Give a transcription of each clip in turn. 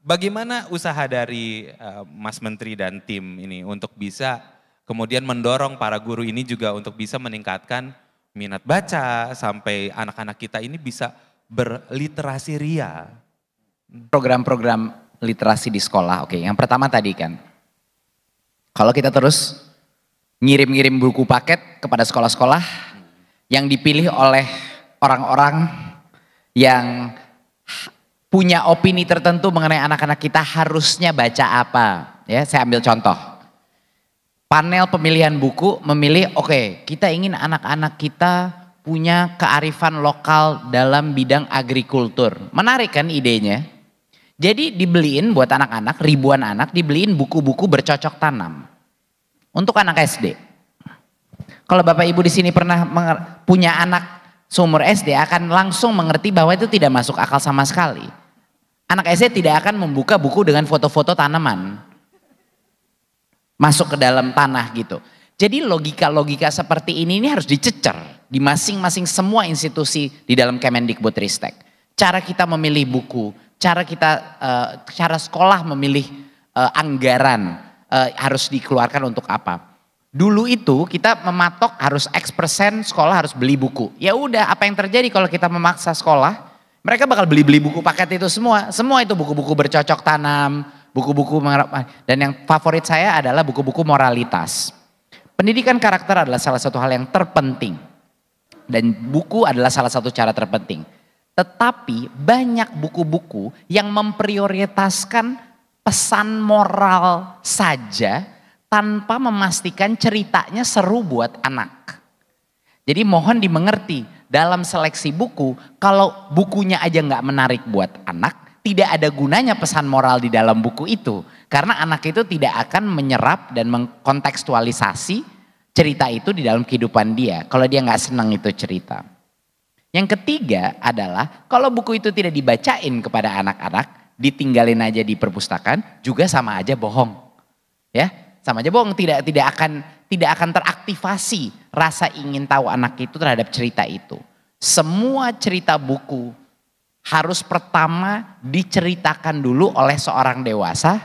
Bagaimana usaha dari Mas Menteri dan tim ini untuk bisa kemudian mendorong para guru ini juga untuk bisa meningkatkan minat baca sampai anak-anak kita ini bisa berliterasi ria? Program-program literasi di sekolah, oke. Yang pertama tadi kan, kalau kita terus ngirim-ngirim buku paket kepada sekolah-sekolah yang dipilih oleh orang-orang yang punya opini tertentu mengenai anak-anak kita harusnya baca apa. Ya, saya ambil contoh. Panel pemilihan buku memilih, oke, kita ingin anak-anak kita punya kearifan lokal dalam bidang agrikultur. Menarik kan idenya? Jadi dibeliin buat anak-anak, ribuan anak dibeliin buku-buku bercocok tanam. Untuk anak SD. Kalau Bapak Ibu di sini pernah punya anak seumur SD akan langsung mengerti bahwa itu tidak masuk akal sama sekali. Anak SD tidak akan membuka buku dengan foto-foto tanaman. Masuk ke dalam tanah gitu. Jadi logika-logika seperti ini harus dicecer di masing-masing semua institusi di dalam Kemendikbudristek. Cara kita memilih buku, cara sekolah memilih anggaran harus dikeluarkan untuk apa. Dulu itu kita mematok harus X% sekolah harus beli buku. Ya udah, apa yang terjadi kalau kita memaksa sekolah? Mereka bakal beli-beli buku paket itu semua. Semua itu buku-buku bercocok tanam, buku-buku dan yang favorit saya adalah buku-buku moralitas. Pendidikan karakter adalah salah satu hal yang terpenting. Dan buku adalah salah satu cara terpenting. Tetapi banyak buku-buku yang memprioritaskan pesan moral saja tanpa memastikan ceritanya seru buat anak. Jadi mohon dimengerti, dalam seleksi buku, kalau bukunya aja nggak menarik buat anak, tidak ada gunanya pesan moral di dalam buku itu. Karena anak itu tidak akan menyerap dan mengkontekstualisasi cerita itu di dalam kehidupan dia. Kalau dia nggak senang itu cerita. Yang ketiga adalah kalau buku itu tidak dibacain kepada anak-anak, ditinggalin aja di perpustakaan, juga sama aja bohong. Ya, sama aja bohong, tidak akan teraktivasi rasa ingin tahu anak itu terhadap cerita itu. Semua cerita buku harus pertama diceritakan dulu oleh seorang dewasa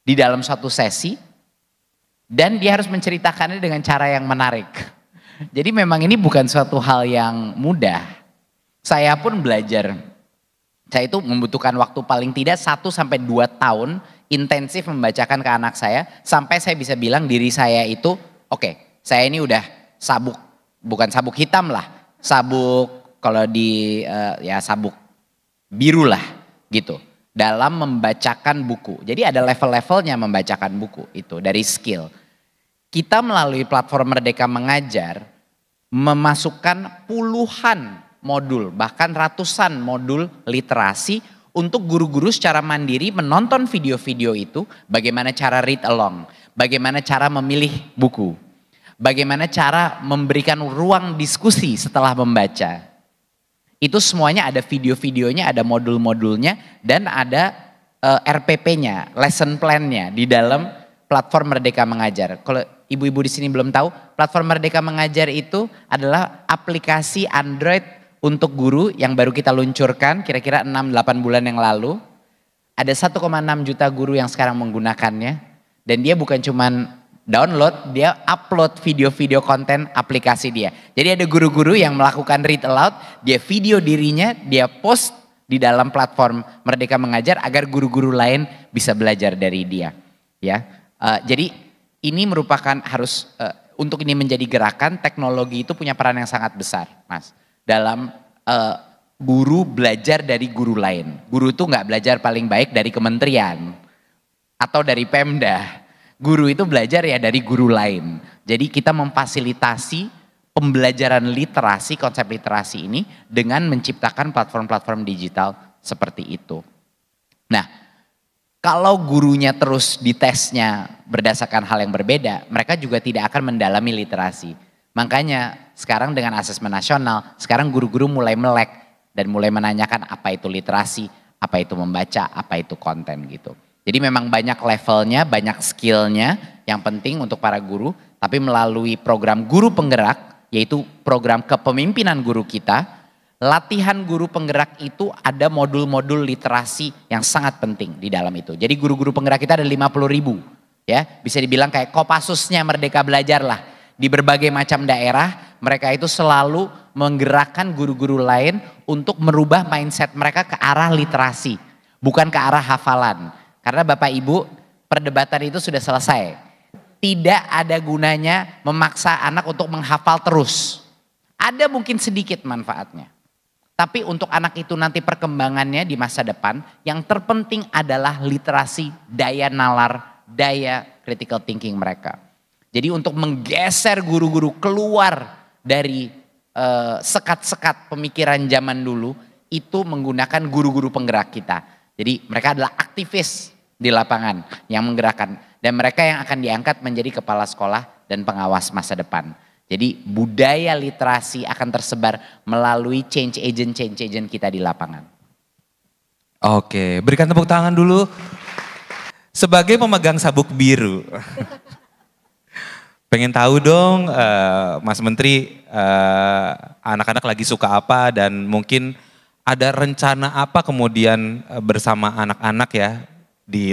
di dalam suatu sesi dan dia harus menceritakannya dengan cara yang menarik. Jadi memang ini bukan suatu hal yang mudah. Saya pun belajar. Saya itu membutuhkan waktu paling tidak 1-2 tahun intensif membacakan ke anak saya sampai saya bisa bilang diri saya itu oke, saya ini udah sabuk, bukan sabuk hitam lah, sabuk kalau di ya sabuk biru lah gitu dalam membacakan buku. Jadi ada level-levelnya membacakan buku itu dari skill. Kita melalui platform Merdeka Mengajar memasukkan puluhan modul bahkan ratusan modul literasi untuk guru-guru secara mandiri menonton video-video itu, bagaimana cara read along, bagaimana cara memilih buku, bagaimana cara memberikan ruang diskusi setelah membaca. Itu semuanya ada video-videonya, ada modul-modulnya, dan ada RPP-nya, lesson plan-nya di dalam platform Merdeka Mengajar. Kalau ibu-ibu di sini belum tahu, platform Merdeka Mengajar itu adalah aplikasi Android untuk guru yang baru kita luncurkan kira-kira 6-8 bulan yang lalu. Ada 1,6 juta guru yang sekarang menggunakannya. Dan dia bukan cuman download, dia upload video-video konten aplikasi dia. Jadi ada guru-guru yang melakukan read aloud, dia video dirinya, dia post di dalam platform Merdeka Mengajar agar guru-guru lain bisa belajar dari dia. Ya, jadi ini merupakan harus, untuk ini menjadi gerakan, teknologi itu punya peran yang sangat besar, Mas. Dalam guru belajar dari guru lain. Guru itu nggak belajar paling baik dari kementerian atau dari Pemda. Guru itu belajar ya dari guru lain. Jadi kita memfasilitasi pembelajaran literasi, konsep literasi ini dengan menciptakan platform-platform digital seperti itu. Nah, kalau gurunya terus ditesnya berdasarkan hal yang berbeda, mereka juga tidak akan mendalami literasi. Makanya sekarang dengan asesmen nasional, sekarang guru-guru mulai melek dan mulai menanyakan apa itu literasi, apa itu membaca, apa itu konten gitu. Jadi memang banyak levelnya, banyak skillnya yang penting untuk para guru, tapi melalui program guru penggerak, yaitu program kepemimpinan guru kita, latihan guru penggerak itu ada modul-modul literasi yang sangat penting di dalam itu. Jadi guru-guru penggerak kita ada 50.000 ya. Bisa dibilang kayak Kopassusnya Merdeka Belajar lah. Di berbagai macam daerah mereka itu selalu menggerakkan guru-guru lain untuk merubah mindset mereka ke arah literasi. Bukan ke arah hafalan. Karena Bapak Ibu perdebatan itu sudah selesai. Tidak ada gunanya memaksa anak untuk menghafal terus. Ada mungkin sedikit manfaatnya. Tapi untuk anak itu nanti perkembangannya di masa depan, yang terpenting adalah literasi, daya nalar, daya critical thinking mereka. Jadi untuk menggeser guru-guru keluar dari sekat-sekat pemikiran zaman dulu, itu menggunakan guru-guru penggerak kita. Jadi mereka adalah aktivis di lapangan yang menggerakkan. Dan mereka yang akan diangkat menjadi kepala sekolah dan pengawas masa depan. Jadi budaya literasi akan tersebar melalui change agent kita di lapangan. Oke, berikan tepuk tangan dulu. Sebagai pemegang sabuk biru. Pengen tahu dong Mas Menteri, anak-anak lagi suka apa dan mungkin ada rencana apa kemudian bersama anak-anak ya.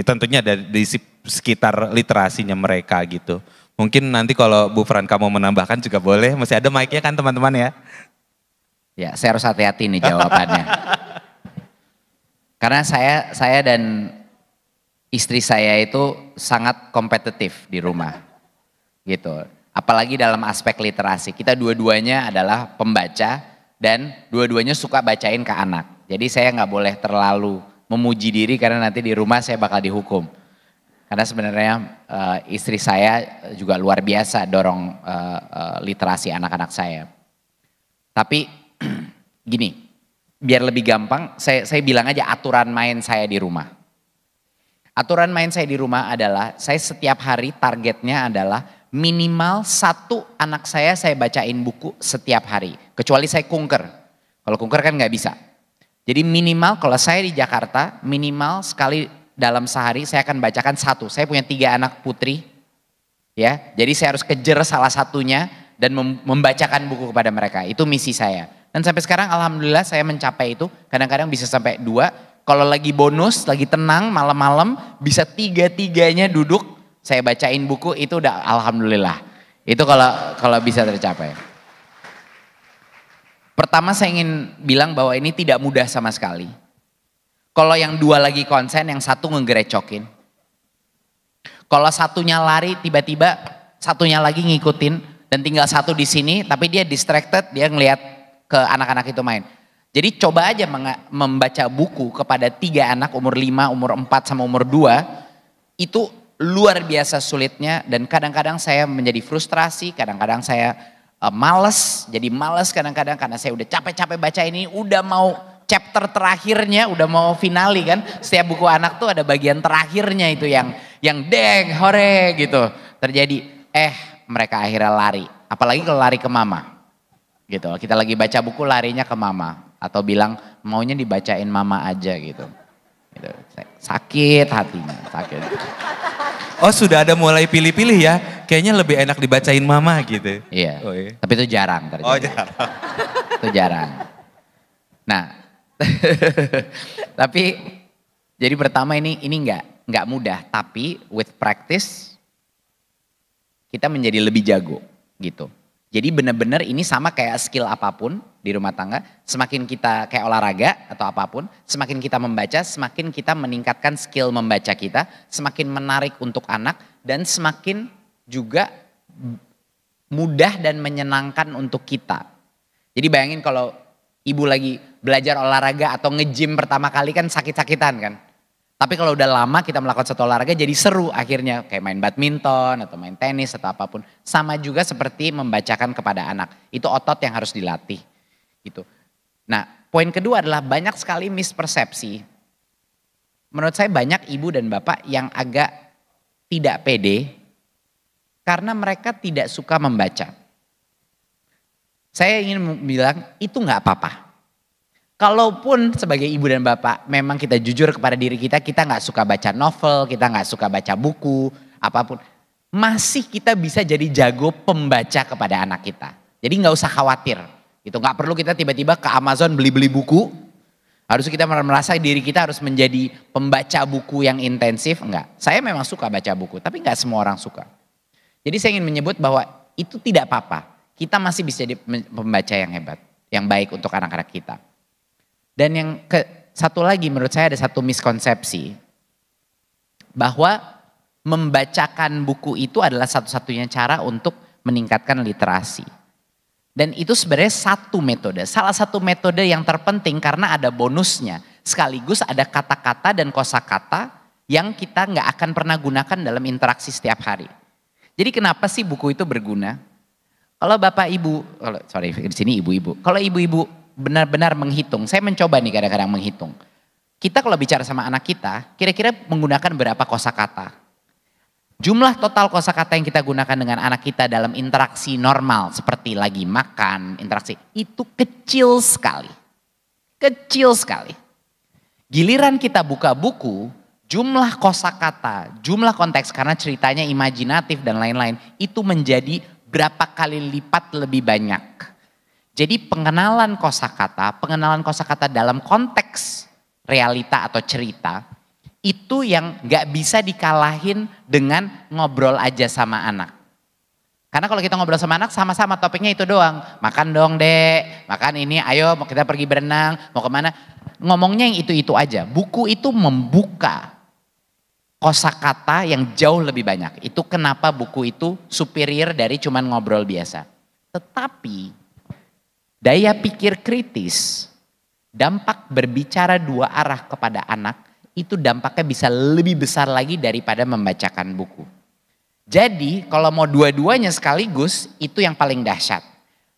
Tentunya di sekitar literasinya mereka gitu. Mungkin nanti kalau Bu Franka mau menambahkan juga boleh, masih ada mic-nya kan teman-teman ya. Ya, saya harus hati-hati nih jawabannya. Karena saya dan istri saya itu sangat kompetitif di rumah. Gitu. Apalagi dalam aspek literasi. Kita dua-duanya adalah pembaca dan dua-duanya suka bacain ke anak. Jadi saya nggak boleh terlalu memuji diri karena nanti di rumah saya bakal dihukum. Karena sebenarnya istri saya juga luar biasa dorong literasi anak-anak saya. Tapi gini, biar lebih gampang saya bilang aja aturan main saya di rumah. Aturan main saya di rumah adalah saya setiap hari targetnya adalah minimal 1 anak saya bacain buku setiap hari. Kecuali saya kunker. Kalau kunker kan nggak bisa. Jadi minimal kalau saya di Jakarta minimal sekali dalam sehari saya akan bacakan 1. Saya punya 3 anak putri, ya. Jadi saya harus kejar salah satunya dan membacakan buku kepada mereka. Itu misi saya. Dan sampai sekarang alhamdulillah saya mencapai itu. Kadang-kadang bisa sampai 2. Kalau lagi bonus, lagi tenang malam-malam bisa 3-3-nya duduk saya bacain buku, itu udah alhamdulillah. Itu kalau bisa tercapai. Pertama saya ingin bilang bahwa ini tidak mudah sama sekali. Kalau yang 2 lagi konsen, yang 1 ngegerecokin. Kalau satunya lari, tiba-tiba satunya lagi ngikutin dan tinggal 1 di sini, tapi dia distracted, dia ngelihat ke anak-anak itu main. Jadi coba aja membaca buku kepada 3 anak umur 5, umur 4 sama umur 2, itu luar biasa sulitnya dan kadang-kadang saya menjadi frustrasi, kadang-kadang saya males, jadi males kadang-kadang karena saya udah capek-capek baca ini, udah mau chapter terakhirnya, udah mau finali kan. Setiap buku anak tuh ada bagian terakhirnya itu yang deng, hore gitu. Terjadi, mereka akhirnya lari. Apalagi kalau lari ke mama. Gitu, kita lagi baca buku larinya ke mama. Atau bilang maunya dibacain mama aja gitu. Sakit hatinya, sakit. Oh sudah ada mulai pilih-pilih ya, kayaknya lebih enak dibacain mama gitu. Iya, oh, iya. Tapi itu jarang terjadi. Oh jarang. Itu jarang. Nah, tapi jadi pertama ini nggak mudah, tapi with practice kita menjadi lebih jago gitu. Jadi benar-benar ini sama kayak skill apapun di rumah tangga, semakin kita kayak olahraga atau apapun, semakin kita membaca, semakin kita meningkatkan skill membaca kita, semakin menarik untuk anak dan semakin juga mudah dan menyenangkan untuk kita. Jadi bayangin kalau ibu lagi belajar olahraga atau nge-gym pertama kali kan sakit-sakitan kan. Tapi kalau udah lama kita melakukan satu olahraga jadi seru akhirnya. Kayak main badminton atau main tenis atau apapun. Sama juga seperti membacakan kepada anak. Itu otot yang harus dilatih. Gitu. Nah poin kedua adalah banyak sekali mispersepsi. Menurut saya banyak ibu dan bapak yang agak tidak pede. Karena mereka tidak suka membaca. Saya ingin bilang itu gak apa-apa. Kalaupun sebagai ibu dan bapak memang kita jujur kepada diri kita gak suka baca novel, kita gak suka baca buku, apapun. Masih kita bisa jadi jago pembaca kepada anak kita. Jadi gak usah khawatir. Gitu, nggak perlu kita tiba-tiba ke Amazon beli-beli buku. Harusnya kita merasa diri kita harus menjadi pembaca buku yang intensif. Enggak, saya memang suka baca buku, tapi nggak semua orang suka. Jadi saya ingin menyebut bahwa itu tidak apa-apa. Kita masih bisa jadi pembaca yang hebat, yang baik untuk anak-anak kita. Dan yang satu lagi menurut saya ada satu miskonsepsi. Bahwa membacakan buku itu adalah satu-satunya cara untuk meningkatkan literasi. Dan itu sebenarnya satu metode, salah satu metode yang terpenting karena ada bonusnya. Sekaligus ada kata-kata dan kosakata yang kita nggak akan pernah gunakan dalam interaksi setiap hari. Jadi kenapa sih buku itu berguna? Kalau bapak ibu, di sini ibu-ibu. Kalau ibu-ibu benar-benar menghitung, saya mencoba nih kadang-kadang menghitung. Kita kalau bicara sama anak kita, kira-kira menggunakan berapa kosakata? Jumlah total kosakata yang kita gunakan dengan anak kita dalam interaksi normal seperti lagi makan, interaksi itu kecil sekali. Kecil sekali. Giliran kita buka buku, jumlah kosakata, jumlah konteks karena ceritanya imajinatif dan lain-lain itu menjadi berapa kali lipat lebih banyak. Jadi pengenalan kosakata dalam konteks realita atau cerita itu yang gak bisa dikalahin dengan ngobrol aja sama anak. Karena kalau kita ngobrol sama anak sama-sama topiknya itu doang. Makan dong dek, makan ini, ayo mau kita pergi berenang, mau kemana. Ngomongnya yang itu-itu aja. Buku itu membuka kosakata yang jauh lebih banyak. Itu kenapa buku itu superior dari cuman ngobrol biasa. Tetapi daya pikir kritis, dampak berbicara dua arah kepada anak, itu dampaknya bisa lebih besar lagi daripada membacakan buku. Jadi kalau mau dua-duanya sekaligus itu yang paling dahsyat.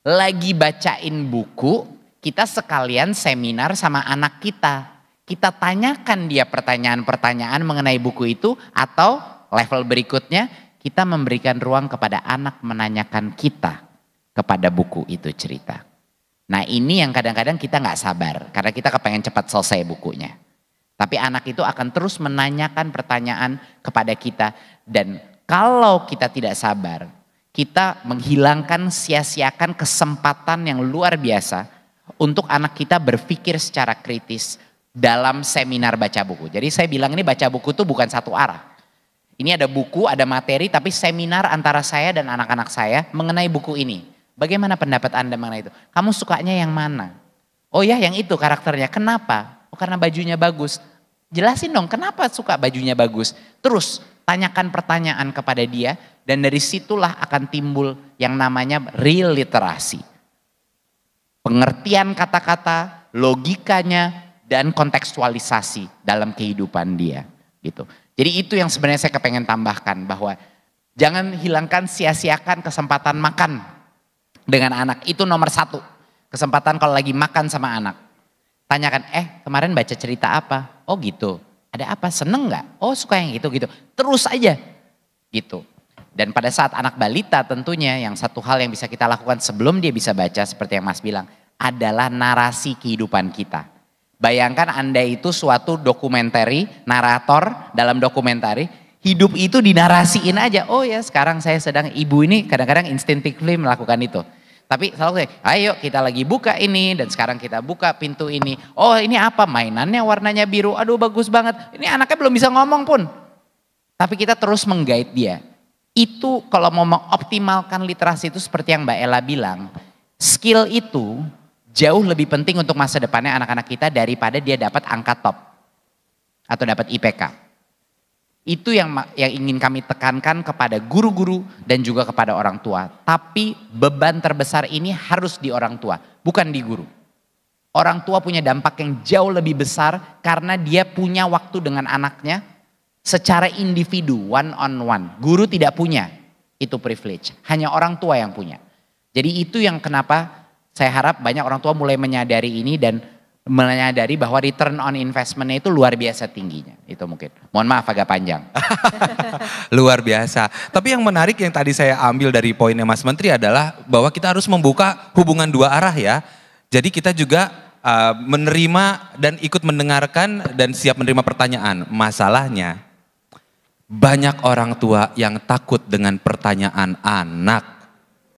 Lagi bacain buku, kita sekalian seminar sama anak kita. Kita tanyakan dia pertanyaan-pertanyaan mengenai buku itu atau level berikutnya kita memberikan ruang kepada anak menanyakan kita kepada buku itu cerita. Nah ini yang kadang-kadang kita gak sabar karena kita kepengen cepat selesai bukunya. Tapi anak itu akan terus menanyakan pertanyaan kepada kita. Dan kalau kita tidak sabar, kita menghilangkan sia-siakan kesempatan yang luar biasa untuk anak kita berpikir secara kritis dalam seminar baca buku. Jadi saya bilang ini baca buku itu bukan satu arah. Ini ada buku, ada materi, tapi seminar antara saya dan anak-anak saya mengenai buku ini. Bagaimana pendapat Anda mengenai itu? Kamu sukanya yang mana? Oh ya yang itu karakternya, kenapa? Oh karena bajunya bagus. Jelasin dong kenapa suka bajunya bagus. Terus tanyakan pertanyaan kepada dia dan dari situlah akan timbul yang namanya real literasi. Pengertian kata-kata, logikanya dan kontekstualisasi dalam kehidupan dia gitu. Jadi itu yang sebenarnya saya kepengen tambahkan bahwa jangan hilangkan sia-siakan kesempatan makan dengan anak. Itu nomor satu. Kesempatan kalau lagi makan sama anak. Tanyakan, kemarin baca cerita apa? Oh gitu, ada apa? Seneng gak? Oh suka yang gitu-gitu. Terus aja gitu. Dan pada saat anak balita tentunya yang satu hal yang bisa kita lakukan sebelum dia bisa baca seperti yang Mas bilang. Adalah narasi kehidupan kita. Bayangkan Anda itu suatu dokumentari, narator dalam dokumentari. Hidup itu dinarasiin aja. Oh ya sekarang saya sedang, ibu ini kadang-kadang instinctively melakukan itu. Tapi selalu ayo kita lagi buka ini dan sekarang kita buka pintu ini. Oh ini apa mainannya warnanya biru. Aduh bagus banget. Ini anaknya belum bisa ngomong pun. Tapi kita terus mengguide dia. Itu kalau mau mengoptimalkan literasi itu seperti yang Mbak Ella bilang. Skill itu jauh lebih penting untuk masa depannya anak-anak kita daripada dia dapat angka top. Atau dapat IPK. Itu yang ingin kami tekankan kepada guru-guru dan juga kepada orang tua. Tapi beban terbesar ini harus di orang tua, bukan di guru. Orang tua punya dampak yang jauh lebih besar karena dia punya waktu dengan anaknya secara individu, one on one. Guru tidak punya itu privilege, hanya orang tua yang punya. Jadi itu yang kenapa saya harap banyak orang tua mulai menyadari ini dan menyadari bahwa return on investment-nya itu luar biasa tingginya. Itu mungkin. Mohon maaf agak panjang. Luar biasa. Tapi yang menarik yang tadi saya ambil dari poinnya Mas Menteri adalah bahwa kita harus membuka hubungan dua arah ya. Jadi kita juga menerima dan ikut mendengarkan dan siap menerima pertanyaan. Masalahnya banyak orang tua yang takut dengan pertanyaan anak.